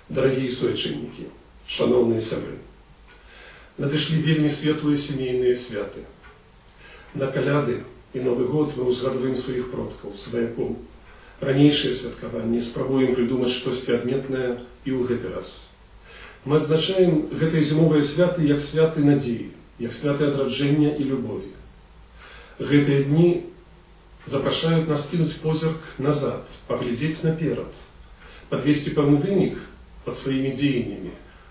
Дорогие суайчыннікі, шановные сябры, надышлі вельмі светлыя сямейныя святы. На каляды і Новы год мы ўзгадваем сваіх продкаў, сваякоў. Ранейшыя святкаванні спрабуем прыдумаць штосьці адметнае і ў гэты раз. Мы адзначаем гэтыя зімовыя святы як святы надзеі, як святы адраджэння і любові. Гэтыя дні запрашаюць нас кінуць позірк назад, паглядзець наперад, падвесці пэўны вынік под сваімі дзеяннямі,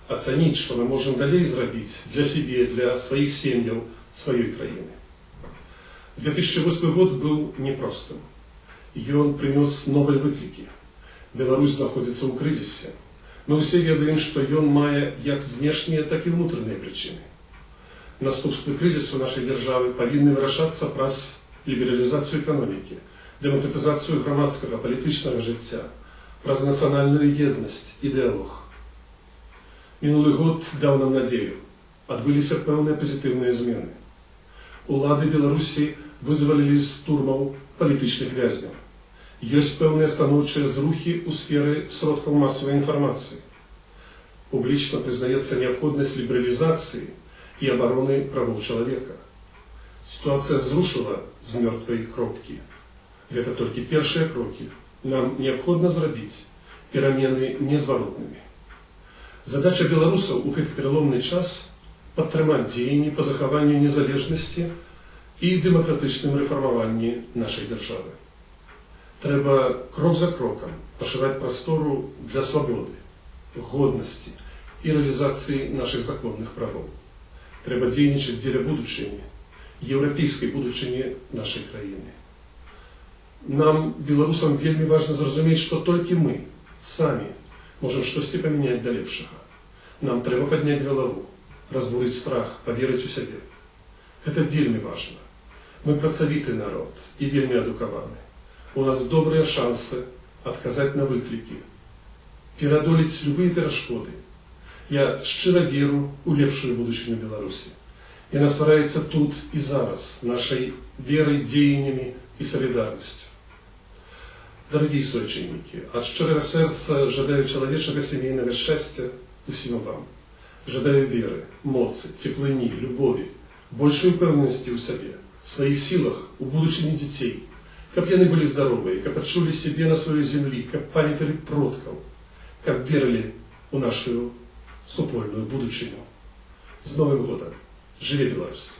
ацаніць, што мы можам далей зрабіць для сябе, для сваіх сем'яў, сваёй краіны. 2008 год быў непростым. Ён прынёс новыя выклікі. Беларусь знаходзіцца ў крызісе. Мы ўсе ведаем, што ён мае як знешнія, так і ўнутраныя прычыны. Наступствы крызісу нашай дзяржавы павінны вырашацца праз лібералізацыю эканомікі, дэмакратызацыю грамадскага палітычнага жыцця, праз нацыянальную еднасць і дыялог. Мінулы год даў нам надзею. Адбыліся пэўныя пазітыўныя змены. Улады Беларусі вызвалілі з турмаў палітычных вязняў. Ёсць пэўныя станоўчыя зрухі ў сферы сродкаў масавай інфармацыі. Публічна прызнаецца неабходнасць лібералізацыі і абароны правоў чалавека. Сітуацыя зрушыла з мёртвай кропкі. Гэта толькі першыя крокі. Нам неабходна зрабіць перамены незваротнымі. Задача беларусаў у гэты пераломны час падтрымаць дзеянні па захаванню незалежнасці і дэмакратычным рэфармаванні нашай дзяржавы. Трэба крок за крокам пашыраць прастору для свабоды, годнасці і рэалізацыі нашых законных правоў. Трэба дзейнічаць дзеля будучыні, еўрапейскай будучыні нашай краіны. Нам, беларусам, вельмі важна зразумець, што толькі мы, самі, можам штосьці памяняць да лепшага. Нам трэба падняць галаву, разбурыць страх, паверыць у сябе. Гэта вельмі важна. Мы працавіты народ і вельмі адукаваны. У нас добрыя шансы адказаць на выклікі, пераадолець любыя перашкоды. Я шчыра веру ў лепшую будучыню Беларусі. Яна ствараецца тут і зараз, нашай верай, дзеяннямі і салідарнасцю. Дорогие суайчыннікі, ад шчырага сэрца жадаю чалавечага сямейнага шчасця усім вам. Жадаю веры, моцы, цеплыні, любові, большай упэўненасці ў сабе, сваіх сілах, у будучыні дзяцей, каб яны былі здаровыя, каб адчулі сябе на сваёй зямлі, каб памяталі продкаў, каб верылі ў нашу супольную будучыню. З Новым годам! Жыве Беларусь!